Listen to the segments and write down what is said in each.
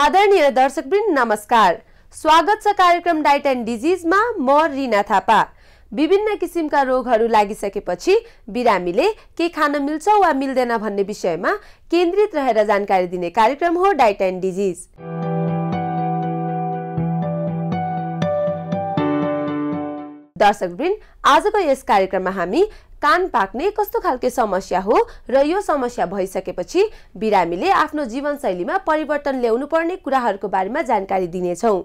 आदरणीय दर्शकवृन्द नमस्कार। स्वागत छ कार्यक्रम डाइट एन्ड डिजिजमा। म रिना थापा। विभिन्न किसिमका रोगहरू लागिसकेपछि बिरामीले के खान मिल्छ वा मिल्दैन भन्ने विषयमा केन्द्रित रहेर जानकारी दिने कार्यक्रम हो डाइट एन्ड डिजिज। दर्शकवृन्द, आजको यस कार्यक्रममा हामी कान पाक्ने कस्तो खालके समस्या हो र यो समस्या भइसकेपछि बिरामीले आफ्नो जीवनशैलीमा परिवर्तन ल्याउनु पर्ने कुराहरूको बारेमा जानकारी दिनेछौँ।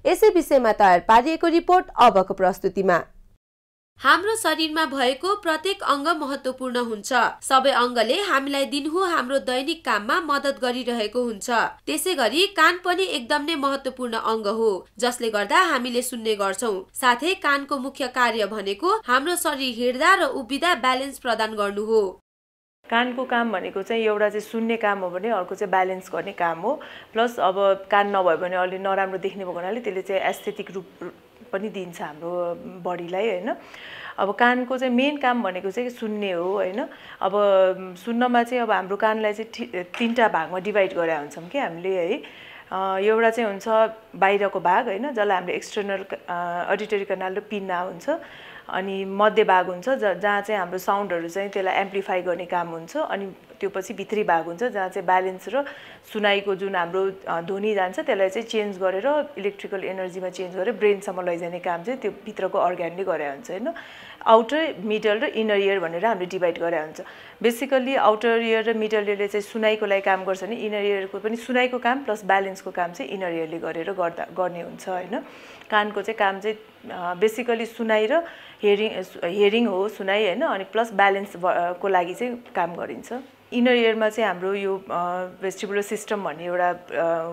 यसै विषयमा तयार पारिएको रिपोर्ट अबको प्रस्तुतिमा। हाम्रो शरीरमा भएको प्रत्येक अङ्ग महत्त्वपूर्ण हुन्छ। सबै अङ्गले हामीलाई दिनहुँ हाम्रो दैनिक काममा मद्दत गरिरहेको हुन्छ। त्यसैगरी कान पनि एकदम नै महत्त्वपूर्ण अङ्ग हो, जसले गर्दा हामीले सुन्ने गर्छौँ। साथै कानको मुख्य कार्य भनेको हाम्रो शरीर हिँड्दा र उभिँदा ब्यालेन्स प्रदान गर्नु हो। कानको काम भनेको चाहिँ एउटा चाहिँ सुन्ने काम हो भने अर्को चाहिँ ब्यालेन्स गर्ने काम हो। प्लस अब कान नभयो भने अलि नराम्रो देख्ने भएको हुनाले त्यसले चाहिँ एस्थेटिक रूप पनि दिन्छ हाम्रो बडीलाई, हैन। अब कानको चाहिँ मेन काम भनेको चाहिँ सुन्ने हो, हैन। अब सुन्नमा चाहिँ अब हाम्रो कानलाई चाहिँ तीनटा भागमा डिभाइड गरे हुन्छौँ कि हामीले, है। एउटा चाहिँ हुन्छ बाहिरको भाग, हैन, जसलाई हामीले एक्सटर्नल अडिटरी कनाल र पिन्ना हुन्छ। अनि मध्य भाग हुन्छ जहाँ चाहिँ हाम्रो साउन्डहरू चाहिँ त्यसलाई एम्प्लिफाई गर्ने काम हुन्छ। अनि त्यो पछि भित्री भाग हुन्छ जहाँ चाहिँ ब्यालेन्स र सुनाइको जुन हाम्रो ध्वनि जान्छ त्यसलाई चाहिँ चेन्ज गरेर इलेक्ट्रिकल एनर्जीमा चेन्ज गरेर ब्रेनसम्म लैजाने काम चाहिँ त्यो भित्रको अर्ग्यानले गरे हुन्छ, हैन। आउटर, मिडल र इनर इयर भनेर हामीले डिभाइड गरे हुन्छ। बेसिकली आउटर इयर र मिडल इयरले चाहिँ सुनाइको लागि काम गर्छ भने इनर इयरको पनि सुनाइको काम प्लस ब्यालेन्सको काम चाहिँ इनर इयरले गर्ने हुन्छ, हैन। कानको चाहिँ काम चाहिँ बेसिकली सुनाइ र हेरिङ हो, सुनाइ, हैन। अनि प्लस ब्यालेन्स को लागि चाहिँ काम गरिन्छ। इनर इयरमा चाहिँ हाम्रो यो भेस्टिबुलर सिस्टम भन्ने एउटा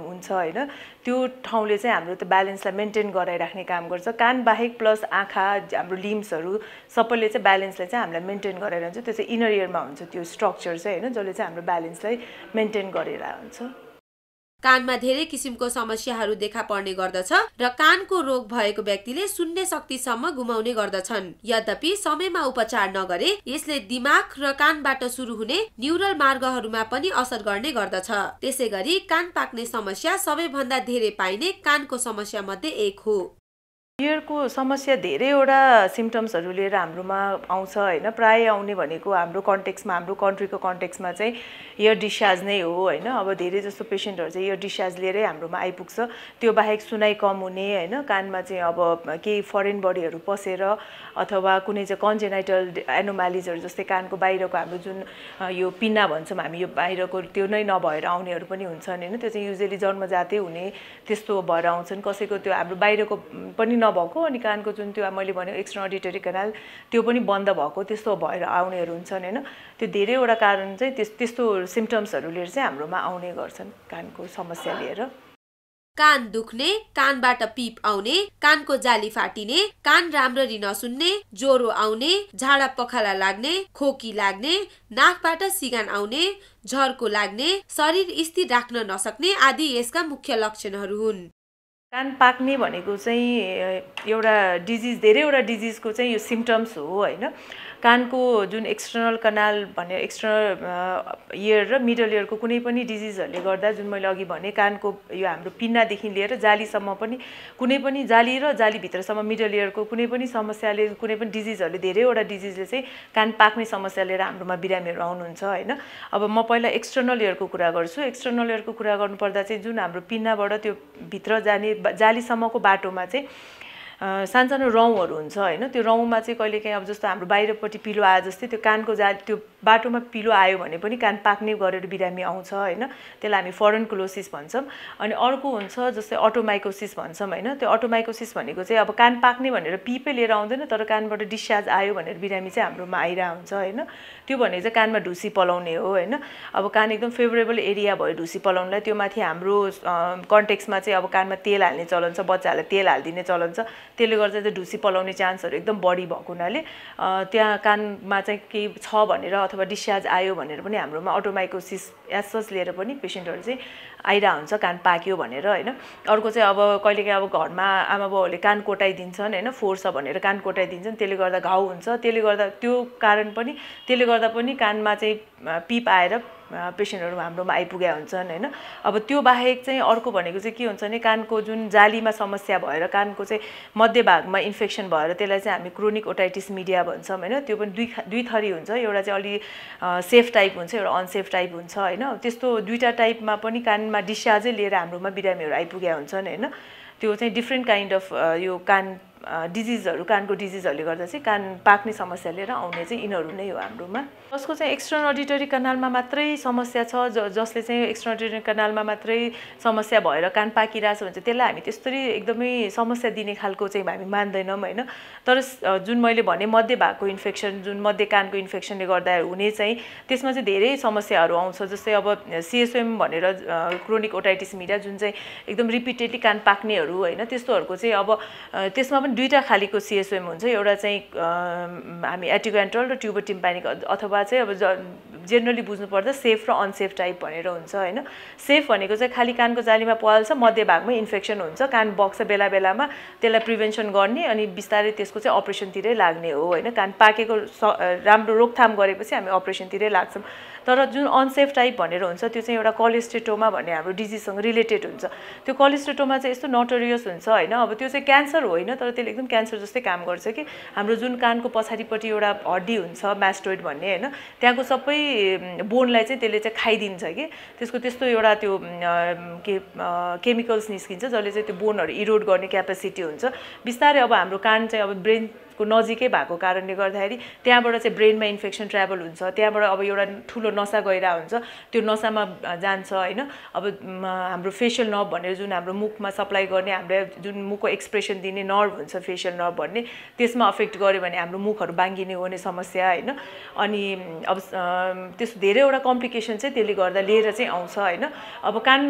हुन्छ, हैन। त्यो ठाउँले चाहिँ हाम्रो त्यो ब्यालेन्सलाई मेन्टेन गराइराख्ने काम गर्छ। कान बाहेक प्लस आँखा, हाम्रो लिम्सहरू सबैले चाहिँ ब्यालेन्सलाई चाहिँ हामीलाई मेन्टेन गराइरहन्छ। त्यो चाहिँ इनर इयरमा हुन्छ त्यो स्ट्रक्चर चाहिँ, हैन, जसले चाहिँ हाम्रो ब्यालेन्सलाई मेन्टेन गरिरहेको हुन्छ। कानमा धेरै किसिमको समस्याहरू देखा पर्ने गर्दछ र कानको रोग भएको व्यक्तिले सुन्ने शक्तिसम्म गुमाउने गर्दछन्। यद्यपि समयमा उपचार नगरे यसले दिमाग र कानबाट सुरु हुने न्युरल मार्गहरूमा पनि असर गर्ने गर्दछ। त्यसैगरी कान पाक्ने समस्या सबैभन्दा धेरै पाइने कानको समस्या मध्ये एक हो। इयरको समस्या धेरैवटा सिम्पटम्सहरू लिएर हाम्रोमा आउँछ, हैन। प्राय आउने भनेको हाम्रो कन्टेक्समा, हाम्रो कन्ट्रीको कन्टेक्समा चाहिँ इयर डिस्चार्ज नै हो, हैन। अब धेरै जस्तो पेसेन्टहरू चाहिँ इयर डिस्चार्ज लिएरै हाम्रोमा आइपुग्छ। त्यो बाहेक सुनाइ कम हुने, हैन, कानमा चाहिँ अब केही फरेन बडीहरू पसेर अथवा कुनै चाहिँ कन्जेनाइटल एनोमालिजहरू जस्तै कानको बाहिरको हाम्रो जुन यो पिन्ना भन्छौँ हामी, यो बाहिरको त्यो नै नभएर आउनेहरू पनि हुन्छन्, हैन। त्यो चाहिँ युजुअली जन्मजातै हुने त्यस्तो भएर आउँछन्। कसैको त्यो हाम्रो बाहिरको पनि नभएको अनि कानको जुन त्यो मैले भने एक्सटर्नल अडिटरी कनाल त्यो पनि बन्द भएको त्यस्तो भएर आउनेहरू हुन्छन्, हैन। त्यो धेरैवटा कारण चाहिँ त्यस्तो सिम्पटम्सहरू लिएर चाहिँ हाम्रोमा आउने गर्छन् कानको समस्या लिएर। कान दुख्ने, कानबाट पिप आउने, कानको जाली फाटिने, कान राम्ररी नसुन्ने, ज्वरो आउने, झाडा पखाला लाग्ने, खोकी लाग्ने, नाकबाट सिगान आउने, झर्को लाग्ने, शरीर स्थिर राख्न नसक्ने आदि यसका मुख्य लक्षणहरू हुन्। कान पाक्ने भनेको चाहिँ एउटा डिजिज, धेरैवटा डिजिजको चाहिँ यो सिम्पटम्स हो, हैन। कानको जुन एक्सटर्नल कनाल भन्ने एक्सटर्नल इयर र मिडल इयरको कुनै पनि डिजिजहरूले गर्दा जुन मैले अघि भने कानको यो हाम्रो पिन्नादेखि लिएर जालीसम्म पनि कुनै पनि जाली र जालीभित्रसम्म मिडल इयरको कुनै पनि समस्याले, कुनै पनि डिजिजहरूले, धेरैवटा डिजिजले चाहिँ कान पाक्ने समस्या लिएर हाम्रोमा बिरामीहरू आउनुहुन्छ, हैन। अब म पहिला एक्सटर्नल इयरको कुरा गर्छु। एक्सटर्नल इयरको कुरा गर्नुपर्दा चाहिँ जुन हाम्रो पिन्नाबाट त्यो भित्र जाने जालीसम्मको बाटोमा चाहिँ सानसानो रौँहरू हुन्छ, हैन। त्यो रौँमा चाहिँ कहिलेकाहीँ अब जस्तो हाम्रो बाहिरपट्टि पिलो आए जस्तै त्यो कानको त्यो बाटोमा पिलो आयो भने पनि कान पाक्ने गरेर बिरामी आउँछ, हैन। त्यसलाई हामी फरेन्कुलोसिस भन्छौँ। अनि अर्को हुन्छ जस्तै अटोमाइकोसिस भन्छौँ, हैन। त्यो अटोमाइकोसिस भनेको चाहिँ अब कान पाक्ने भनेर पिपै लिएर आउँदैन तर कानबाट डिस्चार्ज आयो भनेर बिरामी चाहिँ हाम्रोमा आइरहेको हुन्छ, हैन। त्यो भनेको चाहिँ कानमा ढुसी पलाउने हो, हैन। अब कान एकदम फेभरेबल एरिया भयो ढुसी पलाउनलाई। त्यो माथि हाम्रो कन्टेक्समा चाहिँ अब कानमा तेल हाल्ने चलन छ, बच्चाहरूलाई तेल हालिदिने चलन छ। त्यसले गर्दा चाहिँ ढुसी पलाउने चान्सहरू एकदम बढी भएको हुनाले त्यहाँ कानमा चाहिँ केही छ भनेर अथवा डिस्चार्ज आयो भनेर पनि हाम्रोमा अटोमाइकोसिस एसस लिएर पनि पेसेन्टहरू चाहिँ आइरहेको हुन्छ कान पाक्यो भनेर, हैन। अर्को चाहिँ अब कहिलेकाहीँ अब घरमा आमा बाउहरूले कान कोटाइदिन्छन्, हैन, फोहोर छ भनेर कान कोटाइदिन्छन्। त्यसले गर्दा घाउ हुन्छ। त्यसले गर्दा त्यो कारण पनि त्यसले गर्दा पनि कानमा चाहिँ पिप आएर पेसेन्टहरू हाम्रोमा आइपुगेका हुन्छन् हैन। अब त्यो बाहेक चाहिँ अर्को भनेको चाहिँ के हुन्छ भने कानको जुन जालीमा समस्या भएर कानको चाहिँ मध्यभागमा इन्फेक्सन भएर त्यसलाई चाहिँ हामी क्रोनिक ओटाइटिस मिडिया भन्छौँ हैन। त्यो पनि दुई थरी हुन्छ, एउटा चाहिँ अलि सेफ टाइप हुन्छ, एउटा अनसेफ टाइप हुन्छ हैन। त्यस्तो दुईटा टाइपमा पनि कानमा डिस्चार्जै लिएर हाम्रोमा बिरामीहरू आइपुगेका हुन्छन् हैन। त्यो चाहिँ डिफ्रेन्ट काइन्ड अफ यो कान डिजिजहरू, कानको डिजिजहरूले गर्दा चाहिँ कान पाक्ने समस्या लिएर आउने चाहिँ यिनीहरू नै हो हाम्रोमा। जसको चाहिँ एक्सटर्नल अडिटरी कनालमा मात्रै समस्या छ, जसले चाहिँ एक्सटर्नल अडिटरी कनालमा मात्रै समस्या भएर कान पाकिरहेछ भने चाहिँ त्यसलाई हामी त्यसरी एकदमै समस्या दिने खालको चाहिँ हामी मान्दैनौँ हैन। तर जुन मैले भने मध्य भागको इन्फेक्सन, जुन मध्य कानको इन्फेक्सनले गर्दा हुने चाहिँ त्यसमा चाहिँ धेरै समस्याहरू आउँछ। जस्तै अब CSOM भनेर क्रोनिक ओटाइटिस मिडिया जुन चाहिँ एकदम रिपिटेडली कान पाक्नेहरू हैन, त्यस्तोहरूको चाहिँ अब त्यसमा पनि दुईटा खालीको CSOM हुन्छ। एउटा चाहिँ हामी एटिगोएन्ट्रल र ट्युबर टिम्पानिक अथवा चाहिँ अब जेनरली बुझ्नु पर्दा सेफ र अनसेफ टाइप भनेर हुन्छ हैन। सेफ भनेको चाहिँ खाली कानको जालीमा पल्छ, मध्य भागमै इन्फेक्सन हुन्छ, कान बग्छ बेला बेलामा, त्यसलाई प्रिभेन्सन गर्ने अनि बिस्तारै त्यसको चाहिँ अपरेसनतिरै लाग्ने हो हैन। कान पाकेको राम्रो रोकथाम गरेपछि हामी अपरेसनतिरै लाग्छौँ। तर जुन अनसेफ टाइप भनेर हुन्छ त्यो चाहिँ एउटा कोलेस्टेटोमा भन्ने हाम्रो डिजिजसँग रिलेटेड हुन्छ। त्यो कोलेस्टेटोमा चाहिँ यस्तो नोटोरियस हुन्छ हैन। अब त्यो चाहिँ क्यान्सर होइन, तर त्यसले एकदम क्यान्सर जस्तै काम गर्छ कि हाम्रो जुन कानको पछाडिपट्टि एउटा हड्डी हुन्छ म्यास्टोइड भन्ने हैन, त्यहाँको सबै बोनलाई चाहिँ त्यसले चाहिँ खाइदिन्छ कि त्यसको त्यस्तो एउटा त्यो केमिकल्स निस्किन्छ जसले चाहिँ त्यो बोनहरू इरोड गर्ने क्यापेसिटी हुन्छ। बिस्तारै अब हाम्रो कान चाहिँ अब ब्रेनको नजिकै भएको कारणले गर्दाखेरि त्यहाँबाट चाहिँ ब्रेनमा इन्फेक्सन ट्राभल हुन्छ, त्यहाँबाट अब एउटा ठुलो नसा गइरहेको हुन्छ, त्यो नसामा जान्छ हैन। अब हाम्रो फेसियल नर्भ भनेर जुन हाम्रो मुखमा सप्लाई गर्ने, हाम्रो जुन मुखको एक्सप्रेसन दिने नर्भ हुन्छ फेसियल नर्भ भन्ने, त्यसमा अफेक्ट गर्यो भने हाम्रो मुखहरू बाङ्गिने हुने समस्या हैन। अनि अब त्यस्तो धेरैवटा कम्प्लिकेसन चाहिँ त्यसले गर्दा लिएर चाहिँ आउँछ हैन। अब कान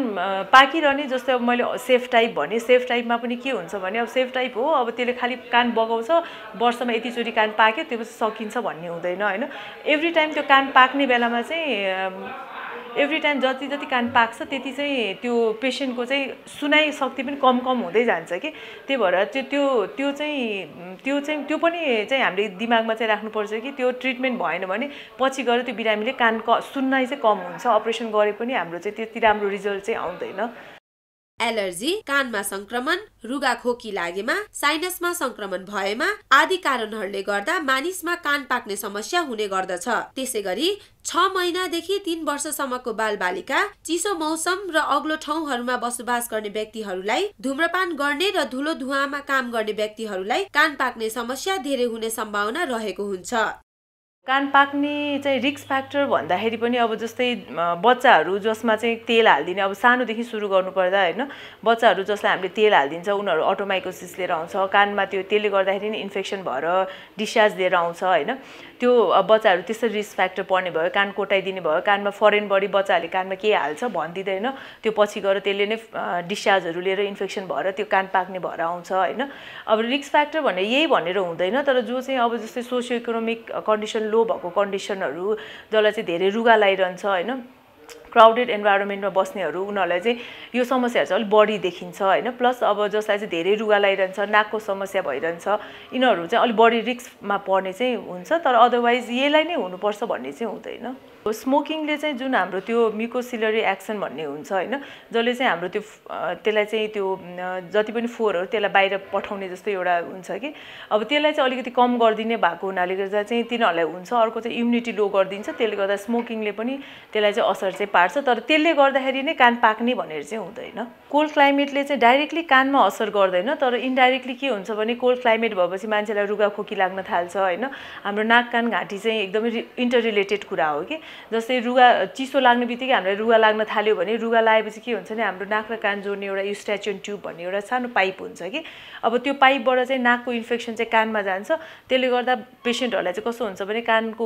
पाकिरहने, जस्तै अब मैले सेफ टाइप भने, सेफ टाइपमा पनि के हुन्छ भने अब सेफ टाइप हो, अब त्यसले खालि कान बगाउँछ, वर्षमा यतिचोटि कान पाक्यो त्यो पछि सकिन्छ भन्ने हुँदैन हैन। एभ्री टाइम त्यो कान पाक्ने बेलामा चाहिँ एभ्री टाइम जति जति कान पाक्छ त्यति चाहिँ त्यो पेसेन्टको चाहिँ सुनाइ शक्ति पनि कम हुँदै जान्छ कि। त्यही भएर त्यो पनि चाहिँ हामीले दिमागमा चाहिँ राख्नुपर्छ कि त्यो ट्रिटमेन्ट भएन भने पछि गएर त्यो बिरामीले कान सुन्नाइ चाहिँ कम हुन्छ, अपरेसन गरे पनि हाम्रो चाहिँ त्यति राम्रो रिजल्ट चाहिँ आउँदैन। एलर्जी, कानमा संक्रमण, रुगा खोकी लागेमा, साइनसमा संक्रमण भएमा आदि कारणहरूले गर्दा मानिसमा कान पाक्ने समस्या हुने गर्दछ। त्यसैगरी 6 महिनादेखि 3 वर्षसम्मको बालबालिका, चिसो मौसम र अग्लो ठाउँहरूमा बसोबास गर्ने व्यक्तिहरूलाई, धूम्रपान गर्ने र धुलो धुवामा काम गर्ने व्यक्तिहरूलाई कान पाक्ने समस्या धेरै हुने सम्भावना रहेको हुन्छ। कान पाक्ने चाहिँ रिस्क फ्याक्टर भन्दाखेरि पनि अब जस्तै बच्चाहरू जसमा चाहिँ तेल हाल्दिने, अब सानोदेखि सुरु गर्नुपर्दा हैन, बच्चाहरू जसलाई हामीले तेल हाल्दिन्छ उनीहरू अटोमाइकोसिस लिएर आउँछ, कानमा त्यसले गर्दाखेरि नि इन्फेक्सन भएर डिस्चार्ज लिएर आउँछ हैन। त्यो बच्चाहरू त्यसरी रिस्क फ्याक्टर पर्ने भयो, कान कोटाइदिने भयो, कानमा फरेन बडी बच्चाहरूले कानमा के हाल्छ भन्दिँदैन, त्यो पछि गएर त्यसले नै डिस्चार्जहरू लिएर इन्फेक्सन भएर त्यो कान पाक्ने भएर आउँछ हैन। अब रिस्क फ्याक्टर भने यही भनेर हुँदैन, तर जो चाहिँ अब जस्तै सोसियो इकोनोमिक कन्डिसन लो भएको कन्डिसनहरू, जसलाई चाहिँ धेरै रुगा लागिरहन्छ हैन, क्राउडेड इन्भाइरोमेन्टमा बस्नेहरू, उनीहरूलाई चाहिँ यो समस्याहरू चाहिँ अलिक बढी देखिन्छ हैन। प्लस अब जसलाई चाहिँ धेरै रुगा लागिरहन्छ, नाकको समस्या भइरहन्छ, यिनीहरू चाहिँ अलिक बढी रिस्कमा पर्ने चाहिँ हुन्छ। तर अदरवाइज यसलाई नै हुनुपर्छ भन्ने चाहिँ हुँदैन। स्मोकिङले चाहिँ जुन हाम्रो त्यो म्युकोसिलरी एक्सन भन्ने हुन्छ हैन, जसले चाहिँ हाम्रो त्यसलाई चाहिँ त्यो जति पनि फोहोरहरू त्यसलाई बाहिर पठाउने जस्तो एउटा हुन्छ कि, अब त्यसलाई चाहिँ अलिकति कम गरिदिने भएको हुनाले गर्दा चाहिँ तिनीहरूलाई हुन्छ। अर्को चाहिँ इम्युनिटी लो गरिदिन्छ, त्यसले गर्दा स्मोकिङले पनि त्यसलाई चाहिँ असर चाहिँ पार्छ, तर त्यसले गर्दाखेरि नै कान पाक्ने भनेर चाहिँ हुँदैन। कोल्ड क्लाइमेटले चाहिँ डाइरेक्टली कानमा असर गर्दैन, तर इन्डाइरेक्टली के हुन्छ भने कोल्ड क्लाइमेट भएपछि मान्छेलाई रुगा खोकी लाग्न थाल्छ हैन। हाम्रो नाक कान घाँटी चाहिँ एकदमै इन्टर रिलेटेड कुरा हो कि। जस्तै रुगा चिसो लाग्ने बित्तिकै हामीलाई रुगा लाग्न थाल्यो भने, रुगा लागेपछि के हुन्छ भने हाम्रो नाक र कान जोड्ने एउटा युस्टाचियन ट्युब भन्ने एउटा सानो पाइप हुन्छ कि, अब त्यो पाइपबाट चाहिँ नाकको इन्फेक्सन चाहिँ कानमा जान्छ। त्यसले गर्दा पेसेन्टहरूलाई चाहिँ कस्तो हुन्छ भने कानको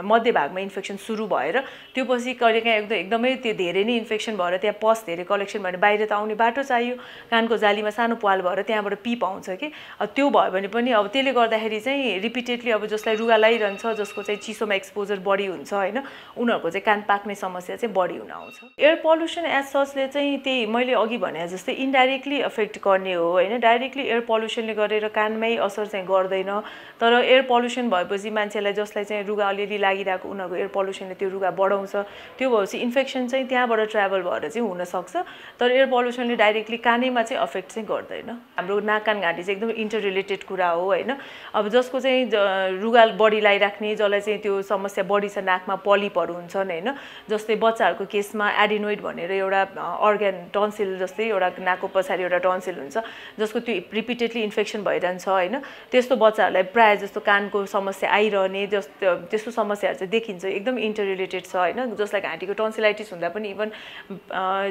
मध्य भागमा इन्फेक्सन सुरु भएर त्यो पछि कहिलेकाहीँ एकदमै त्यो धेरै नै इन्फेक्सन भएर त्यहाँ पस धेरै कलेक्सन भने बाहिर त आउने बाटो चाहियो, कानको जालीमा सानो पाल भएर त्यहाँबाट पिप आउँछ कि। त्यो भयो भने पनि अब त्यसले गर्दाखेरि चाहिँ रिपिटेडली अब जसलाई रुगा लागिरहन्छ, जसको चाहिँ चिसोमा एक्सपोजर बढी हुन्छ हैन, उनीहरूको चाहिँ कान पाक्ने समस्या चाहिँ बढी हुन आउँछ। एयर पल्युसन एज सचले चाहिँ त्यही मैले अघि भने जस्तै इन्डाइरेक्टली अफेक्ट गर्ने हो हैन, डाइरेक्टली एयर पल्युसनले गरेर कानमै असर चाहिँ गर्दैन। तर एयर पल्युसन भएपछि मान्छेलाई जसलाई चाहिँ रुगा अलिअलि लागिरहेको उनीहरूको एयर पल्युसनले त्यो रुगा बढाउँछ, त्यो भएपछि इन्फेक्सन चाहिँ त्यहाँबाट ट्राभल भएर चाहिँ हुनसक्छ। तर एयर पल्युसनले डाइरेक्टली कानैमा चाहिँ अफेक्ट चाहिँ गर्दैन। हाम्रो नाक कान घाँटी चाहिँ एकदम इन्टर रिलेटेड कुरा हो हैन। अब जसको चाहिँ रुगा बढी लागिराख्ने, जसलाई चाहिँ त्यो समस्या बढी छ, नाकमा पलिपहरू हुन्छन् हैन, जस्तै बच्चाहरूको केसमा एडिनोइड भनेर एउटा अर्ग्यान टन्सिल जस्तै एउटा नाकको पछाडि एउटा टन्सिल हुन्छ जसको त्यो रिपिटेडली इन्फेक्सन भइरहन्छ हैन, त्यस्तो बच्चाहरूलाई प्रायः जस्तो कानको समस्या आइरहने त्यस्तो समस्याहरू चाहिँ देखिन्छ, एकदम इन्टर रिलेटेड छ हैन। जसलाई घाँटीको टन्सिलाइटिस हुँदा पनि इभन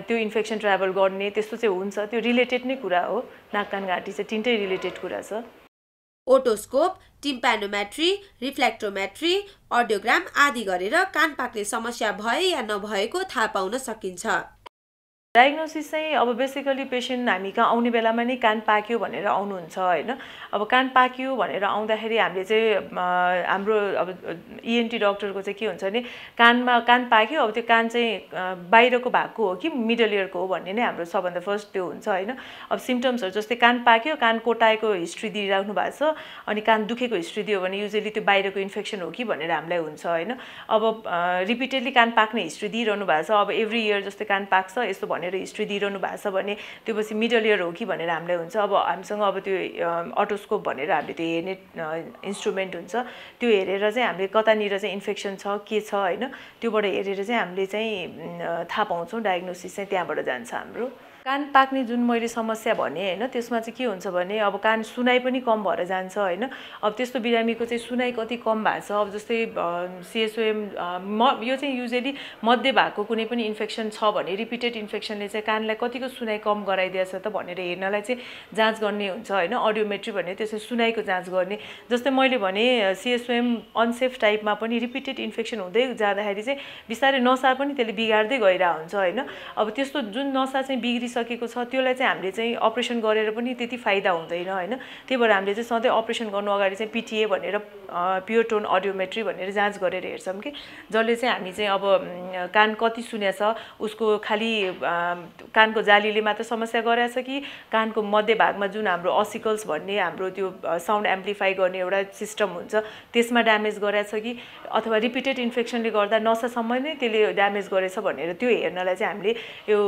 त्यो इन्फेक्सन ट्राभल गर्ने त्यस्तो चाहिँ हुन्छ, त्यो रिलेटेड नै कुरा हो। नाक कान घाँटी चाहिँ तिनटै रिलेटेड कुरा छ। ओटोस्कोप, टिम्प्यानोमेट्री, रिफ्लेक्टोमेट्री, अडियोग्राम आदि गरेर कान पाक्ने समस्या भए या नभएको थाहा पाउन सकिन्छ। डायग्नोसिस चाहिँ अब बेसिकली पेसेन्ट हामी कहाँ आउने बेलामा नै कान पाक्यो भनेर आउनुहुन्छ हैन। अब कान पाक्यो भनेर आउँदाखेरि हामीले चाहिँ हाम्रो अब इएनटी डक्टरको चाहिँ के हुन्छ भने कान पाक्यो, अब त्यो कान चाहिँ बाहिरको भागको हो कि मिडल इयरको हो भन्ने नै हाम्रो सबभन्दा फर्स्ट त्यो हुन्छ हैन। अब सिम्पटम्सहरू जस्तै कान पाक्यो, कान कोटाएको हिस्ट्री दिइराख्नु भएको छ, अनि कान दुखेको हिस्ट्री दियो भने युजुअली त्यो बाहिरको इन्फेक्सन हो कि भनेर हामीलाई हुन्छ हैन। अब रिपिटेडली कान पाक्ने हिस्ट्री दिइरहनु भएको छ, अब एभ्री इयर जस्तै कान पाक्छ यस्तो भनेर हिस्ट्री दिइरहनु भएको छ भने त्यो पछि मिडल इयर हो कि भनेर हामीलाई हुन्छ। अब हामीसँग अब त्यो अटोस्कोप भनेर हामीले त्यो हेर्ने इन्स्ट्रुमेन्ट हुन्छ, त्यो हेरेर चाहिँ हामीले कतानिर चाहिँ इन्फेक्सन छ के छ हैन, त्योबाट हेरेर चाहिँ हामीले चाहिँ थाहा पाउँछौँ। डायग्नोसिस चाहिँ त्यहाँबाट जान्छ हाम्रो। कान पाक्ने जुन मैले समस्या भने हैन, त्यसमा चाहिँ के हुन्छ भने अब कान सुनाइ पनि कम भएर जान्छ हैन। अब त्यस्तो बिरामीको चाहिँ सुनाइ कति कम भएको छ, अब जस्तै सिएसओएम यो चाहिँ युजुअली मध्य भागको कुनै पनि इन्फेक्सन छ भने रिपिटेड इन्फेक्सनले चाहिँ कानलाई कतिको सुनाइ कम गराइदिएछ त भनेर हेर्नलाई चाहिँ जाँच गर्ने हुन्छ हैन। अडियोमेट्री भन्ने त्यसै सुनाइको जाँच गर्ने। जस्तै मैले भने सिएसओएम अनसेफ टाइपमा पनि रिपिटेड इन्फेक्सन हुँदै जाँदाखेरि चाहिँ बिस्तारै नसा पनि त्यसले बिगार्दै गइरहेको हुन्छ हैन। अब त्यस्तो जुन नसा चाहिँ बिग्रिसकेको छ त्यसलाई चाहिँ हामीले चाहिँ अपरेसन गरेर पनि त्यति फाइदा हुँदैन हैन। त्यही भएर हामीले चाहिँ सधैँ अपरेसन गर्नु अगाडि चाहिँ पिटिए भनेर प्योर टोन अडियोमेट्री भनेर जाँच गरेर हेर्छौँ कि जसले चाहिँ हामी चाहिँ अब कान कति सुनेछ, उसको खालि कानको जालीले मात्र समस्या गरेछ कि कानको मध्य भागमा जुन हाम्रो असिकल्स भन्ने हाम्रो त्यो साउन्ड एम्प्लिफाई गर्ने एउटा सिस्टम हुन्छ त्यसमा ड्यामेज गरेछ कि अथवा रिपिटेड इन्फेक्सनले गर्दा नसासम्म नै त्यसले ड्यामेज गरेछ भनेर त्यो हेर्नलाई चाहिँ हामीले यो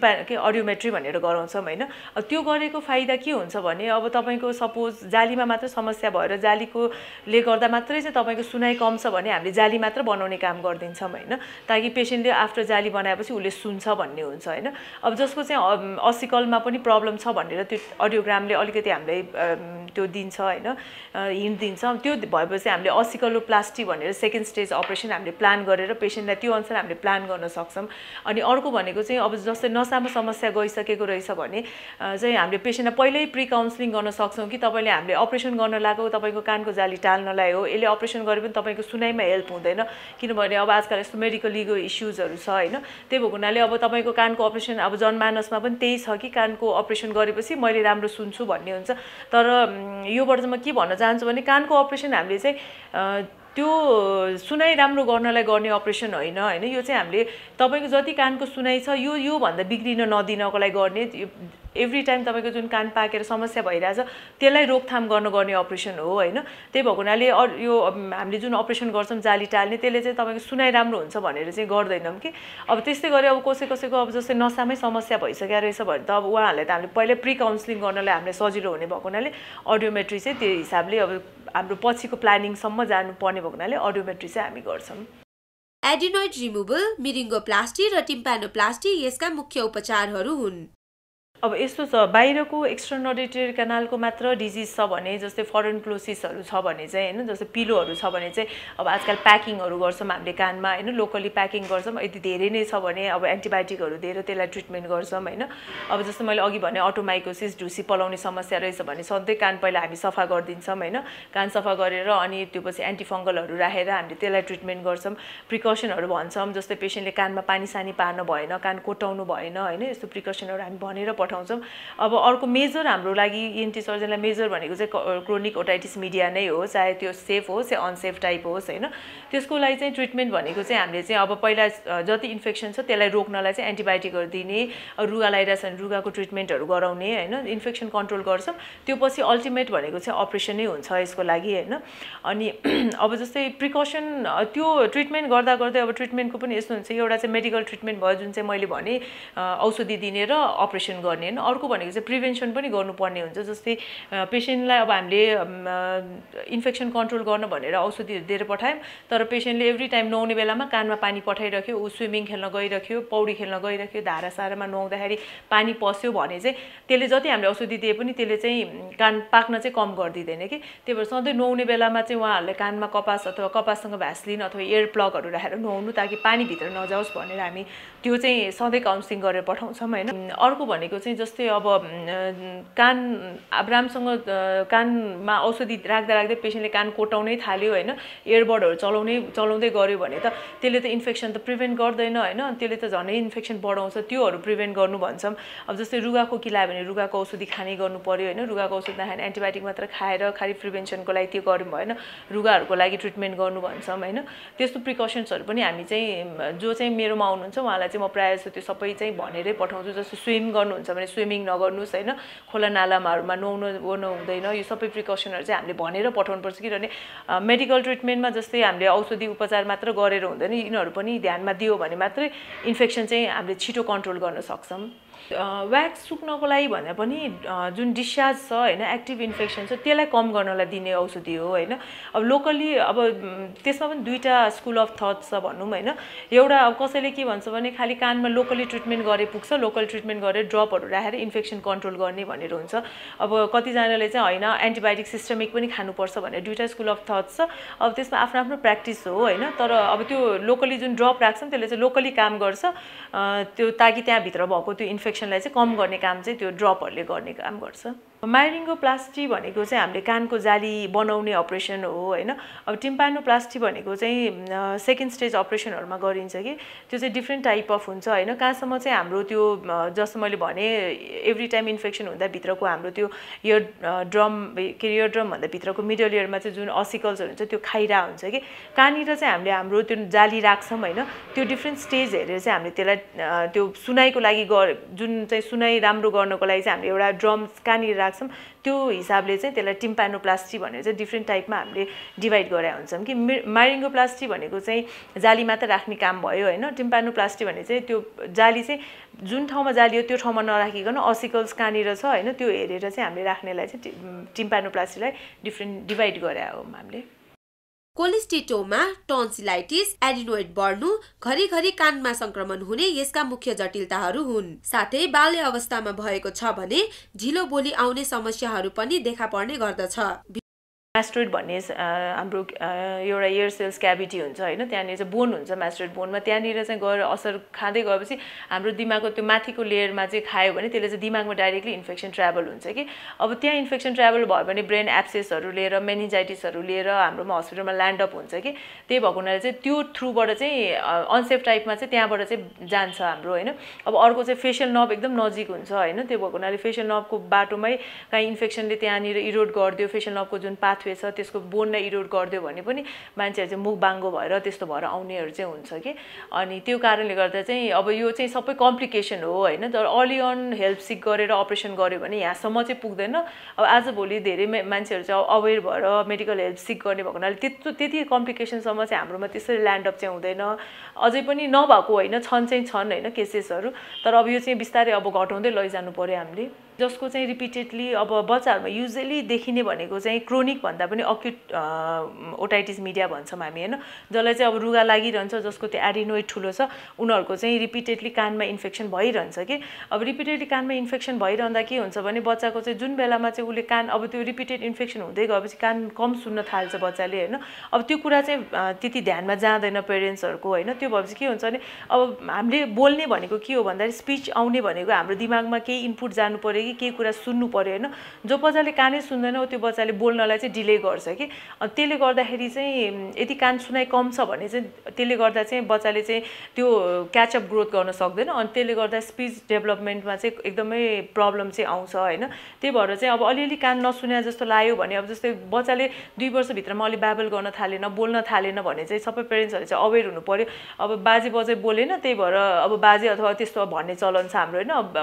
अडियोमेट्री भनेर गराउँछौँ हैन। त्यो गरेको फाइदा के हुन्छ भने अब तपाईको सपोज जालीमा मात्र समस्या भएर जालीकोले गर्दा मात्रै चाहिँ तपाईको सुनाइ कम छ भने हामीले जाली मात्र बनाउने काम गरिदिन्छौँ हैन, ताकि पेसेन्टले आफ्टर जाली बनाएपछि उसले सुन्छ भन्ने हुन्छ हैन। अब जसको चाहिँ असिकलमा पनि प्रब्लम छ भनेर त्यो अडियोग्रामले अलिकति हामीलाई त्यो दिन्छ हैन, हिन्ट दिन्छ। त्यो भएपछि हामीले असिकलोप्लास्टी भनेर सेकेन्ड स्टेज अपरेसन हामीले प्लान गरेर पेसेन्टलाई त्यो अनुसार हामीले प्लान गर्न सक्छौँ। अनि अर्को भनेको चाहिँ अब जस्तै नसामा समस्या गइसकेको रहेछ भने चाहिँ हामीले पेसेन्टलाई पहिल्यै प्री काउन्सिलिङ गर्न सक्छौँ कि तपाईँले हामीले अपरेसन गर्न लागेको तपाईँको कानको जाली टाल्नलाई हो, यसले अपरेसन गरे पनि तपाईँको सुनाइमा हेल्प हुँदैन किनभने अब आजकल यस्तो मेडिकल लिगल इस्युजहरू छ हैन। त्यही भएको हुनाले अब तपाईँको कानको अपरेसन अब जनमानसमा पनि त्यही छ कि कानको अपरेसन गरेपछि मैले राम्रो सुन्छु भन्ने हुन्छ। तर योबाट चाहिँ म के भन्न चाहन्छु भने कानको अपरेसन हामीले चाहिँ त्यो सुनाइ राम्रो गर्नलाई गर्ने अपरेसन होइन हैन। यो चाहिँ हामीले तपाईको जति कानको सुनाइ छ यो भन्दा बिग्रिन नदिनको लागि गर्ने, एभ्री टाइम तपाईको जुन कान पाकेर समस्या भइरहेछ त्यसलाई रोकथाम गर्ने अपरेसन हो हैन। त्यही भएको हुनाले यो हामीले जुन अपरेसन गर्छौँ जाली टाल्ने त्यसले चाहिँ तपाईको सुनाइ राम्रो हुन्छ भनेर चाहिँ गर्दैनौँ कि। अब त्यस्तै गरी अब कसैको अब जस्तै नसामै समस्या भइसकेको रहेछ भने त अब उहाँहरूलाई त हामीले पहिल्यै प्री काउन्सिलिङ गर्नलाई हामीले सजिलो हुने भएको हुनाले अडियोमेट्री चाहिँ त्यो हिसाबले अब हाम्रो पछिको प्लानिङसम्म जानुपर्ने भएको हुनाले अडियोमेट्री चाहिँ हामी गर्छौँ। एडिनोइड रिमुभल, मिरिङ्गोप्लास्टी र टिम्प्यानोप्लास्टी यसका मुख्य उपचारहरू हुन्। अब यस्तो छ बाहिरको एक्स्ट्रानोडेटरी क्यानालको मात्र डिजिज छ भने जस्तै फरेन क्लोसिसहरू छ भने चाहिँ हैन, जस्तै पिलोहरू छ भने चाहिँ अब आजकल प्याकिङहरू गर्छौँ हामीले कानमा हैन, लोकली प्याकिङ गर्छौँ। यदि धेरै नै छ भने अब एन्टिबायोटिकहरू दिएर त्यसलाई ट्रिटमेन्ट गर्छौँ हैन। अब जस्तो मैले अघि भने अटोमाइकोसिस ढुसी पलाउने समस्या रहेछ भने सधैँ कान पहिला हामी सफा गरिदिन्छौँ हैन। कान सफा गरेर अनि त्यो पछि एन्टिफङ्गलहरू राखेर हामीले त्यसलाई ट्रिटमेन्ट गर्छौँ। प्रिकसनहरू भन्छौँ जस्तै पेसेन्टले कानमा पानी सानी पार्नु भएन, कान कोटाउनु भएन हैन, यस्तो प्रिकसनहरू हामी भनेर पठाउँछौँ। अब अर्को मेजर हाम्रो लागि ENT सर्जनलाई मेजर भनेको चाहिँ क्रोनिक ओटाइटिस मिडिया नै हो, चाहे त्यो सेफ होस् या अनसेफ टाइप होस् होइन। त्यसको लागि चाहिँ ट्रिटमेन्ट भनेको चाहिँ हामीले चाहिँ अब पहिला जति इन्फेक्सन छ त्यसलाई रोक्नलाई चाहिँ एन्टिबायोटिकहरू दिने, रुगा लगाइरहेछ भने रुगाको ट्रिटमेन्टहरू गराउने होइन, इन्फेक्सन कन्ट्रोल गर्छौँ। त्यो पछि अल्टिमेट भनेको चाहिँ अपरेसन नै हुन्छ यसको लागि होइन। अनि अब जस्तै प्रिकसन त्यो ट्रिटमेन्ट गर्दा गर्दै अब ट्रिटमेन्टको पनि यस्तो हुन्छ, एउटा चाहिँ मेडिकल ट्रिटमेन्ट भयो जुन चाहिँ मैले भने औषधि दिने र अपरेसन गर्ने होइन। अर्को भनेको चाहिँ प्रिभेन्सन पनि गर्नुपर्ने हुन्छ। जस्तै पेसेन्टलाई अब हामीले इन्फेक्सन कन्ट्रोल गर्न भनेर औषधिहरू दिएर पठायौँ, तर पेसेन्टले एभ्री टाइम नुहाउने बेलामा कानमा पानी पठाइराख्यो, ऊ स्विमिङ खेल्न गइराख्यो, पौडी खेल्न गइराख्यो, धारासारामा नुहाउँदाखेरि पानी पस्यो भने चाहिँ त्यसले जति हामीले औषधि दिए पनि त्यसले चाहिँ कान पाक्न चाहिँ कम गरिदिँदैन कि। त्यही भएर सधैँ नुहाउने बेलामा चाहिँ उहाँहरूले कानमा कपास अथवा कपाससँग भ्यासलिन अथवा एयर प्लगहरू राखेर नुहाउनु, ताकि पानी भित्र नजाओस् भनेर हामी त्यो चाहिँ सधैँ काउन्सिलिङ गरेर पठाउँछौँ होइन। अर्को भनेको चाहिँ जस्तै अब कान अब राम्रोसँग कानमा औषधि राख्दा राख्दै पेसेन्टले कान कोटाउनै थाल्यो होइन, इयरबडहरू चलाउँदै गऱ्यो भने त त्यसले त इन्फेक्सन त प्रिभेन्ट गर्दैन होइन, त्यसले त झनै इन्फेक्सन बढाउँछ। त्योहरू प्रिभेन्ट गर्नु भन्छौँ। अब जस्तै रुगाको किलायो भने रुगाको औषधि खाने गर्नु पर्यो होइन, रुगाको औषधि नखाने एन्टिबायोटिक मात्र खाएर खालि प्रिभेन्सनको लागि त्यो गऱ्यौँ भएन, रुगाहरूको लागि ट्रिटमेन्ट गर्नु भन्छौँ होइन। त्यस्तो प्रिकसन्सहरू पनि हामी चाहिँ जो चाहिँ मेरोमा आउनुहुन्छ उहाँलाई चाहिँ म प्रायः जस्तो त्यो सबै चाहिँ भनेरै पठाउँछु। जस्तो स्विम गर्नुहुन्छ भने स्विमिङ नगर्नुहोस् होइन, खोला नालामाहरूमा नुहाउनु हुँदैन, यो सबै प्रिकसनहरू चाहिँ हामीले भनेर पठाउनुपर्छ। किनभने मेडिकल ट्रिटमेन्टमा जस्तै हामीले औषधि उपचार मात्र गरेर हुँदैन, यिनीहरू पनि ध्यानमा दियो भने मात्रै इन्फेक्सन चाहिँ हामीले छिटो कन्ट्रोल गर्न सक्छौँ। व्याक्स सुक्नको लागि भन्दा पनि जुन डिस्चार्ज छ होइन, एक्टिभ इन्फेक्सन छ त्यसलाई कम गर्नलाई दिने औषधि हो होइन। अब लोकली अब त्यसमा पनि दुईवटा स्कुल अफ थट छ भनौँ होइन। एउटा अब कसैले के भन्छ भने खालि कानमा लोकली ट्रिटमेन्ट गरे पुग्छ, लोकल ट्रिटमेन्ट गरेर ड्रपहरू राखेर इन्फेक्सन कन्ट्रोल गर्ने भनेर हुन्छ। अब कतिजनाले चाहिँ होइन एन्टिबायोटिक सिस्टमिक पनि खानुपर्छ भनेर दुईवटा स्कुल अफ थट छ। अब त्यसमा आफ्नो आफ्नो प्र्याक्टिस हो होइन, तर अब त्यो लोकली जुन ड्रप राख्छन् त्यसले चाहिँ लोकली काम गर्छ त्यो, ताकि त्यहाँभित्र भएको त्यो इन्फेक्सनलाई चाहिँ कम गर्ने काम चाहिँ त्यो ड्रपहरूले गर्ने काम गर्छ। माइरिङ्गोप्लास्टी भनेको चाहिँ हामीले कानको जाली बनाउने अपरेसन हो होइन। अब टिम्पानोप्लास्टी भनेको चाहिँ सेकेन्ड स्टेज अपरेसनहरूमा गरिन्छ कि त्यो चाहिँ डिफ्रेन्ट टाइप अफ हुन्छ होइन। कहाँसम्म चाहिँ हाम्रो त्यो जस्तो मैले भने एभ्री टाइम इन्फेक्सन हुँदा भित्रको हाम्रो त्यो इयर ड्रम भन्दा भित्रको मिडल इयरमा चाहिँ जुन असिकल्सहरू हुन्छ त्यो खाइरा हुन्छ कि, कहाँनिर चाहिँ हामीले हाम्रो त्यो जाली राख्छौँ होइन। त्यो डिफ्रेन्ट स्टेज हेरेर चाहिँ हामीले त्यसलाई त्यो सुनाइको लागि जुन चाहिँ सुनाइ राम्रो गर्नको लागि चाहिँ हामीले एउटा ड्रम कहाँनिर राख्छौँ त्यो हिसाबले चाहिँ त्यसलाई टिम्पानोप्लास्टी भनेर चाहिँ डिफ्रेन्ट टाइपमा हामीले डिभाइड गरेका हुन्छौँ कि। माइरिङ्गोप्लास्टी भनेको चाहिँ जाली मात्र राख्ने काम भयो होइन। टिम्पानोप्लास्टी भने चाहिँ त्यो जाली चाहिँ जुन ठाउँमा जाली हो त्यो ठाउँमा नराखिकन असिकल्स कहाँनिर छ होइन त्यो हेरेर चाहिँ हामीले राख्नेलाई चाहिँ टिम्पानोप्लास्टीलाई डिफ्रेन्ट डिभाइड गरे हो हामीले। कोलिस्टिटोमा, टन्सिलाइटिस, एडिनोइड बढ्नु, घरिघरि कानमा संक्रमण हुने यसका मुख्य जटिलताहरू हुन्। साथै बाल्य अवस्थामा भएको छ भने ढिलो बोली आउने समस्याहरू पनि देखा पर्ने गर्दछ। मास्टोइड भन्ने हाम्रो एउटा इयर सेल्स क्याभिटी हुन्छ होइन, त्यहाँनिर चाहिँ बोन हुन्छ मास्टोइड बोनमा, त्यहाँनिर चाहिँ गएर असर खाँदै गएपछि हाम्रो दिमागको त्यो माथिको लेयरमा चाहिँ खायो भने त्यसले चाहिँ दिमागमा डाइरेक्टली इन्फेक्सन ट्राभल हुन्छ कि। अब त्यहाँ इन्फेक्सन ट्राभल भयो भने ब्रेन एब्सेसहरू लिएर मेनिन्जाइटिसहरू लिएर हाम्रोमा हस्पिटलमा ल्यान्डअप हुन्छ कि। त्यही भएको हुनाले चाहिँ त्यो थ्रुबाट चाहिँ अनसेफ टाइपमा चाहिँ त्यहाँबाट चाहिँ जान्छ हाम्रो होइन। अब अर्को चाहिँ फेसियल नर्भ एकदम नजिक हुन्छ होइन, त्यो भएको हुनाले फेसियल नर्भको बाटोमै काहीँ इन्फेक्सनले त्यहाँनिर इरोड गरिदियो, फेसियल नर्भको जुन पाथ छ त्यसको बोनलाई इरोड गरिदियो भने पनि मान्छेहरू चाहिँ मुख बाङ्गो भएर त्यस्तो भएर आउनेहरू चाहिँ हुन्छ कि। अनि त्यो कारणले गर्दा चाहिँ अब यो चाहिँ सबै कम्प्लिकेसन हो होइन। तर अर्ली अन हेल्प सिक गरेर अपरेसन गर्यो भने यहाँसम्म चाहिँ पुग्दैन। अब आजभोलि धेरै मान्छेहरू चाहिँ अवेर भएर मेडिकल हेल्प सिक गर्ने भएको हुनाले त्यति कम्प्लिकेसनसम्म चाहिँ हाम्रोमा त्यसरी ल्यान्डअप चाहिँ हुँदैन। अझै पनि नभएको होइन, छन् होइन केसेसहरू, तर अब यो चाहिँ बिस्तारै अब घटाउँदै लैजानु पर्यो हामीले। जसको चाहिँ रिपिटेडली अब बच्चाहरूमा युजली देखिने भनेको चाहिँ क्रोनिक भन्दा पनि अक्युट ओटाइटिस मिडिया भन्छौँ हामी होइन, जसलाई चाहिँ अब रुगा लागिरहन्छ, जसको त्यो एडिनोइड ठुलो छ, उनीहरूको चाहिँ रिपिटेडली कानमा इन्फेक्सन भइरहन्छ कि। अब रिपिटेडली कानमा इन्फेक्सन भइरहँदा के हुन्छ भने बच्चाको चाहिँ जुन बेलामा चाहिँ उसले कान अब त्यो रिपिटेड इन्फेक्सन हुँदै गएपछि कान कम सुन्न थाल्छ बच्चाले होइन। अब त्यो कुरा चाहिँ त्यति ध्यानमा जाँदैन पेरेन्ट्सहरूको होइन। त्यो भएपछि के हुन्छ भने अब हामीले बोल्ने भनेको के हो भन्दाखेरि स्पिच आउने भनेको हाम्रो दिमागमा केही इनपुट जानु पऱ्यो कि कि केही कुरा सुन्नु पर्यो हैन जो बच्चाले कानै सुन्दैन त्यो बच्चाले बोल्नलाई चाहिँ डिले गर्छ कि अनि त्यसले गर्दाखेरि चाहिँ यदि कान सुनाइ कम छ भने चाहिँ त्यसले गर्दा चाहिँ बच्चाले चाहिँ त्यो क्याचअप ग्रोथ गर्न सक्दैन अनि त्यसले गर्दा स्पिच डेभलपमेन्टमा चाहिँ एकदमै प्रब्लम चाहिँ आउँछ हैन त्यही भएर चाहिँ अब अलिअलि कान नसुने जस्तो लाग्यो भने अब जस्तै बच्चाले 2 वर्षभित्रमा अलि ब्याबल गर्न थालेन बोल्न थालेन भने चाहिँ सबै पेरेन्ट्सहरुले चाहिँ अवेयर हुनु पर्यो अब बाजे बजे बोलेन त्यही भएर अब बाजे अथवा त्यस्तो भन्ने चलन छ हाम्रो हैन अब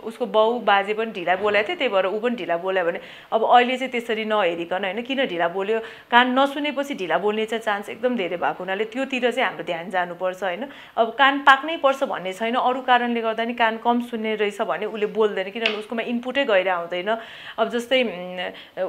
उसको बाउ बाजे पनि ढिला बोलेको थियो त्यही भएर उ पनि ढिला बोल्यो भने अब अहिले चाहिँ त्यसरी नहेरिकन हैन किन ढिला बोल्यो कान नसुनेपछि ढिला बोल्ने चाहिँ चान्स एकदम धेरै भएको हुनाले त्योतिर चाहिँ हाम्रो ध्यान जानुपर्छ हैन अब कान पाक्नै पर्छ भन्ने छैन अरु कारणले गर्दा नि कान कम सुन्ने रहेछ भने उले बोल्दैन किनभने उसकोमा इनपुटै गएर आउँदैन अब जस्तै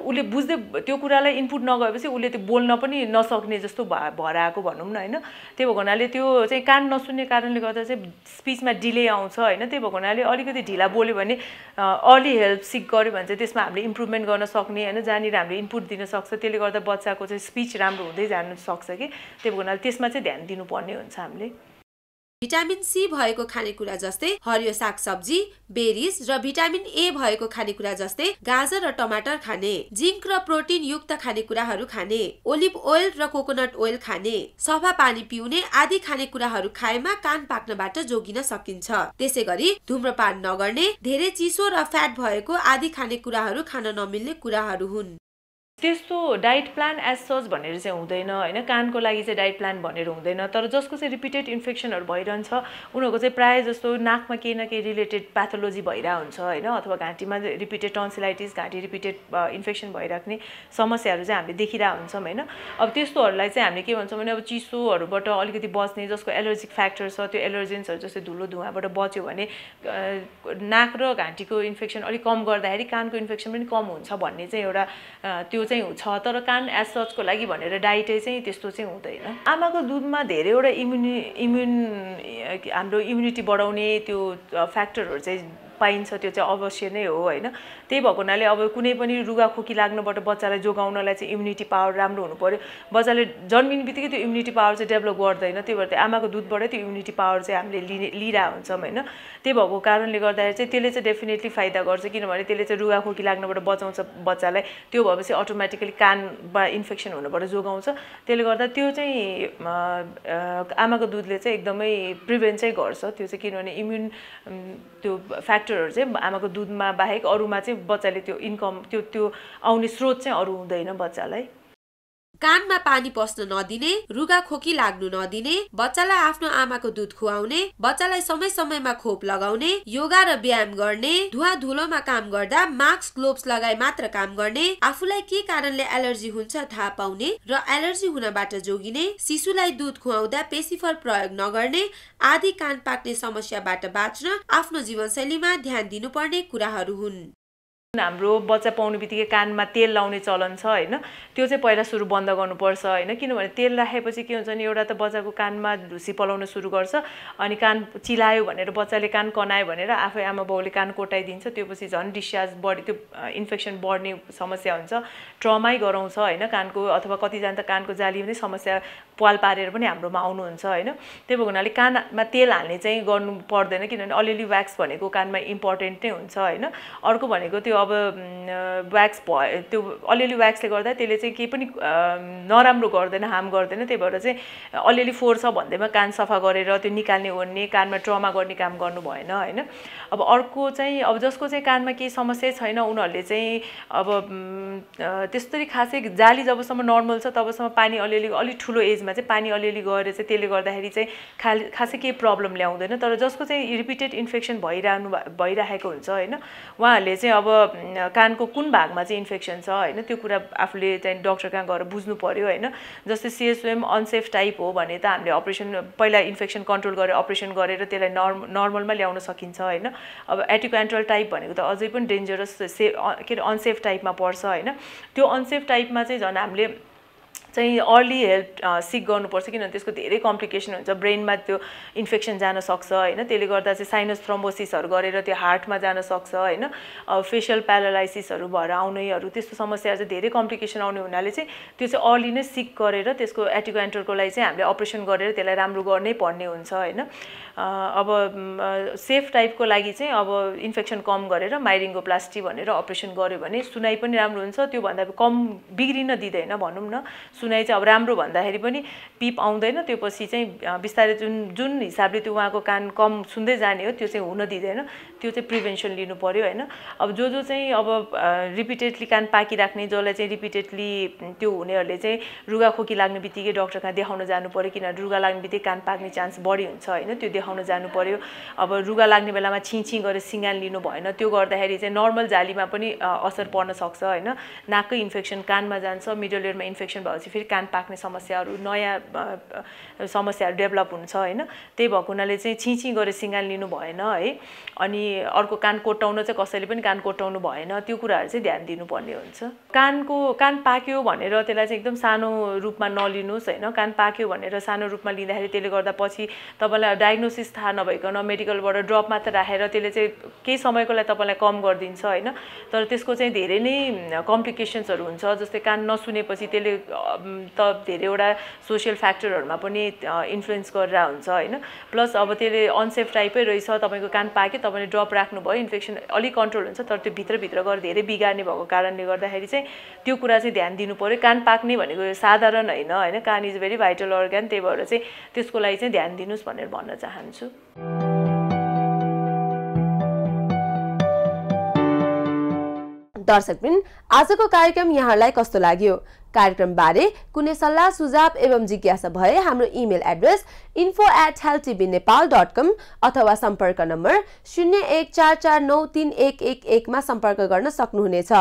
उले बुझ्दै त्यो कुरालाई इनपुट नगएपछि उले त्यो बोल्न पनि नसक्ने जस्तो भएर आएको भनौं न हैन त्यही भएको हुनाले त्यो चाहिँ कान नसुन्ने कारणले गर्दा चाहिँ स्पिचमा डिले आउँछ हैन त्यही भएको हुनाले अलिकति ढिला बोल्यो भने अर्ली हेल्प सिक गर्यो भने चाहिँ त्यसमा हामीले इम्प्रुभमेन्ट गर्न सक्ने हैन जहाँनिर हामीले इनपुट दिन सक्छ त्यसले गर्दा बच्चाको चाहिँ स्पिच राम्रो हुँदै जान सक्छ कि त्यही भएको हुनाले त्यसमा चाहिँ ध्यान दिनुपर्ने हुन्छ हामीले भिटामिन सी भएको खानेकुरा जस्तै हरियो सागसब्जी बेरिज र भिटामिन ए भएको खानेकुरा जस्तै गाजर र टमाटर खाने जिंक र प्रोटिन युक्त खानेकुराहरू खाने ओलिभ ओइल र कोकोनट ओइल खाने सफा पानी पिउने आदि खानेकुराहरू खाएमा कान पाक्नबाट जोगिन सकिन्छ त्यसैगरी धूम्रपान नगर्ने धेरै चिसो र फ्याट भएको आदि खानेकुराहरू खान नमिल्ने कुराहरू हुन् त्यस्तो डाइट प्लान एज सच भनेर चाहिँ हुँदैन हैन कानको लागि चाहिँ डाइट प्लान भनेर हुँदैन तर जसको चाहिँ रिपिटेड इन्फेक्सनहरु भइरहन्छ उनीहरुको चाहिँ प्राय जस्तो नाकमा केही न केही रिलेटेड प्याथोलोजी भइरा हुन्छ हैन अथवा घाँटीमा रिपिटेड टन्सिलाइटिस घाँटी रिपिटेड इन्फेक्सन भइराख्ने समस्याहरु चाहिँ हामीले देखिरा हुन्छौं हैन अब त्यस्तोहरुलाई चाहिँ हामीले के भन्छौं भने अब चिसोहरुबाट अलिकति बच्ने जसको एलर्जिक फ्याक्टर छ त्यो एलर्जेन्सहरु जस्तै धुलो धुवाबाट बच्यो भने नाक र घाँटीको इन्फेक्सन अलि कम गर्दाखेरि कानको इन्फेक्सन पनि कम हुन्छ भन्ने चाहिँ एउटा त्यो चाहिँ छ तर कान एज सचको लागि भनेर डाइटै चाहिँ त्यस्तो चाहिँ हुँदैन आमाको दुधमा धेरैवटा इम्युन हाम्रो इम्युनिटी बढाउने त्यो फ्याक्टरहरु चाहिँ पाइन्छ त्यो चाहिँ अवश्य नै हो हैन त्यही भएको हुनाले अब कुनै पनि रुगाखोकी लाग्नबाट बच्चालाई जोगाउनलाई चाहिँ इम्युनिटी पावर राम्रो हुनु पर्यो बच्चाले जन्मिनेबित्तिकै त्यो इम्युनिटी पावर चाहिँ डेभलप गर्दैन त्यही भएर आमाको दुधबाटै त्यो इम्युनिटी पावर चाहिँ हामीले लिइरा हुन्छौं हैन त्यही भएको कारणले गर्दा चाहिँ त्यसले चाहिँ डेफिनेटली फाइदा गर्छ किनभने त्यसले चाहिँ रुगाखोकी लाग्नबाट बचाउँछ बच्चालाई त्यो भएपछि अटोमेटिकली कानमा इन्फेक्सन हुनबाट जोगाउँछ त्यसले गर्दा त्यो चाहिँ आमाको दुधले चाहिँ एकदमै प्रिभेन्ट चाहिँ गर्छ त्यो चाहिँ किनभने इम्युन त्यो फ्याक्टरहरु चाहिँ आमाको दुधमा बाहेक अरुमा चाहिँ बच्चाले त्यो इन्कम त्यो आउने स्रोत चाहिँ अरु हुँदैन बच्चालाई कानमा पानी पस्न नदिने रुगा खोकी लाग्नु नदिने बच्चालाई आफ्नो आमाको दुध खुवाउने बच्चालाई समय समयमा खोप लगाउने योगा र व्यायाम गर्ने धुवा धुलोमा काम गर्दा मास्क ग्लोभ्स लगाई मात्र काम गर्ने आफूलाई के कारणले एलर्जी हुन्छ थाहा पाउने र एलर्जी हुनबाट जोगिने शिशुलाई दुध खुवाउँदा पेसिफर प्रयोग नगर्ने आदि कान पाक्ने समस्याबाट बाँच्न आफ्नो जीवनशैलीमा ध्यान दिनुपर्ने कुराहरू हुन् हाम्रो बच्चा पाउनेबित्तिकै कानमा तेल लाउने चलन छ हैन त्यो चाहिँ पहिला सुरु बन्द गर्नुपर्छ हैन किनभने तेल राखेपछि के हुन्छ नि एउटा त बच्चाको कानमा ढुसी पलाउन सुरु गर्छ अनि कान चिलायो भनेर बच्चाले कान कनायो भनेर आफै आमा बाउले कान कोटाइदिन्छ त्यसपछि झन् डिस्चार्ज बढी त्यो इन्फेक्सन बढ्ने समस्या हुन्छ ट्रमै गराउँछ हैन कानको अथवा कतिजना त कानको जाली पनि समस्या पाल पारेर पनि हाम्रोमा आउनुहुन्छ हैन त्यही भएको हुनाले कानमा तेल हाल्ने चाहिँ गर्नु पर्दैन किनभने अलिअलि व्याक्स भनेको कानमा इम्पोर्टेन्ट नै हुन्छ हैन अर्को भनेको त्यो अब व्याक्स त्यो अलिअलि व्याक्सले गर्दा त्यसले चाहिँ केही पनि नराम्रो गर्दैन हार्म गर्दैन त्यही भएर चाहिँ अलिअलि फोहोर छ भन्दैमा कान सफा गरेर त्यो निकाल्ने ओर्ने कानमा ट्रमा गर्ने काम गर्नु भएन हैन अब अर्को चाहिँ अब जसको चाहिँ कानमा केही समस्या छैन उनीहरुले चाहिँ अब त्यस्तरी खासै जाली जबसम्म नर्मल छ तबसम्म पानी अलिअलि अलि ठुलो एजमा चाहिँ पानी अलिअलि गएर चाहिँ त्यसले गर्दाखेरि चाहिँ खासै केही प्रब्लम ल्याउँदैन तर जसको चाहिँ रिपिटेड इन्फेक्सन भइराखेको हुन्छ हैन उहाँहरुले चाहिँ अब कानको कुन भागमा चाहिँ इन्फेक्सन छ हैन त्यो कुरा आफूले चाहिँ डाक्टर कहाँ गएर बुझ्नु पर्यो हैन जस्तै सीएसएम अनसेफ टाइप हो भने त हामीले अपरेसन पहिला इन्फेक्सन कन्ट्रोल गरेर अपरेसन गरेर त्यसलाई नर्मलमा ल्याउन सकिन्छ हैन अब एटिक्यान्ट्रल टाइप भनेको त अझै पनि डेन्जरस के अनसेफ टाइपमा पर्छ हैन त्यो अनसेफ टाइपमा चाहिँ झन् हामीले चाहिँ अर्ली हेल्प सिक गर्नुपर्छ किनभने त्यसको धेरै कम्प्लिकेसन हुन्छ ब्रेनमा त्यो इन्फेक्सन जान सक्छ हैन त्यसले गर्दा चाहिँ साइनस थ्रोम्बोसिसहरु गरेर त्यो हार्टमा जान सक्छ हैन फेशियल प्यारालाइसिसहरु भएर आउनेहरु त्यस्तो समस्याहरु चाहिँ धेरै कम्प्लिकेसन आउने हुनाले चाहिँ त्यो चाहिँ अर्ली नै सिक गरेर त्यसको एटिकोएन्टरको लागि चाहिँ हामीले अपरेसन गरेर त्यसलाई राम्रो गर्नै पर्ने हुन्छ हैन अब सेफ टाइपको लागि चाहिँ अब इन्फेक्सन कम गरेर माइरिङ्गोप्लास्टी भनेर अपरेसन गर्यो भने सुनाइ पनि राम्रो हुन्छ त्यो भन्दा कम बिग्रिन दिदैन भनौं न सुनाइ चाहिँ अब राम्रो भन्दाखेरि पनि पिप आउँदैन त्यो पछि चाहिँ बिस्तारै जुन हिसाबले त्यो उहाँको कान कम सुन्दै जाने हो त्यो चाहिँ हुन दिदैन त्यो चाहिँ प्रिभेन्सन लिनु पर्यो हैन अब जो चाहिँ अब रिपिटेडली कान पाकिराख्ने जसलाई चाहिँ रिपिटेडली त्यो हुनेहरुले चाहिँ रुगाखोकी लाग्ने बित्तिकै डाक्टर कहाँ देखाउन जानु पर्यो किनभने रुगा लाग्ने बित्तिकै कान पाक्ने चान्स बढी हुन्छ हैन त्यो देखाउन जानु पर्यो अब रुगा लाग्ने बेलामा छिछि गरेर सिङ्गाल लिनु भएन त्यो गर्दाखेरि चाहिँ नर्मल जालीमा पनि असर पर्न सक्छ हैन नाककै इन्फेक्सन कानमा जान्छ मिडल इयरमा इन्फेक्सन भएपछि फेरि कान पाक्ने समस्याहरु नयाँ समस्याहरु डेभलप हुन्छ हैन त्यही भएको हुनाले चाहिँ छिछि गरेर सिङ्गाल लिनु भएन है अनि अर्को कान कोट्टाउन चाहिँ कसैले पनि कान कोट्टाउनु भएन त्यो कुराहरु चाहिँ ध्यान दिनुपर्ने हुन्छ कान पाक्यो भनेर त्यसलाई चाहिँ एकदम सानो रूपमा नलिनुस् हैन कान पाक्यो भनेर सानो रूपमा लिँदाखेरि त्यसले गर्दा पछि तपाईलाई डायग्नोसिस थाहा नभइकन मेडिकलबाट ड्रप मात्र राखेर त्यसले चाहिँ केही समयको लागि तपाईलाई कम गरिदिन्छ हैन तर त्यसको चाहिँ धेरै नै कम्प्लिकेसन्सहरु हुन्छ जस्तै कान नसुनेपछि त्यसले त धेरैवटा सोशल फ्याक्टरहरुमा पनि इन्फ्लुएन्स गरेर हुन्छ हैन प्लस अब त्यसले अनसेफ टाइपै रहेछ तपाईको कान पाक्यो तपाईले ड्रप राख्नु भयो इन्फेक्सन अलि कन्ट्रोल हुन्छ तर त्यो भित्र गएर धेरै बिगार्ने भएको कारणले गर्दाखेरि चाहिँ त्यो कुरा चाहिँ ध्यान दिनु पर्यो कान पाक्ने भनेको साधारण हैन कान इज भेरी भाइटल अर्गन त्यही भएर चाहिँ त्यसको लागि चाहिँ ध्यान दिनुस् भनेर भन्न चाहन्छु दर्शकवृन्द आजको कार्यक्रम यहाँलाई कस्तो लाग्यो कार्यक्रम बारे कुनै सल्लाह सुझाव एवं जिज्ञासा भए हाम्रो इमेल एड्रेस info@healthtvnepal.com अथवा सम्पर्क नम्बर 0144931111 मा सम्पर्क गर्न सक्नुहुनेछ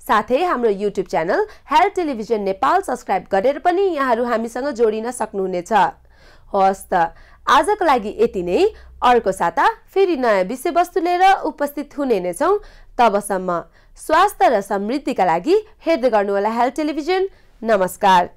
साथै हाम्रो YouTube channel health television Nepal subscribe गरेर पनि यहाँहरु हामीसँग जोडिन सक्नुहुनेछ हस् त आजको लागि यति नै अर्को साता फेरि नयाँ विषयवस्तु लिएर उपस्थित हुने नै छौं तबसम्म स्वास्थ्य र समृद्धिका लागि हेर्दै गर्नुहोला हेल्थ टेलिभिजन नमस्कार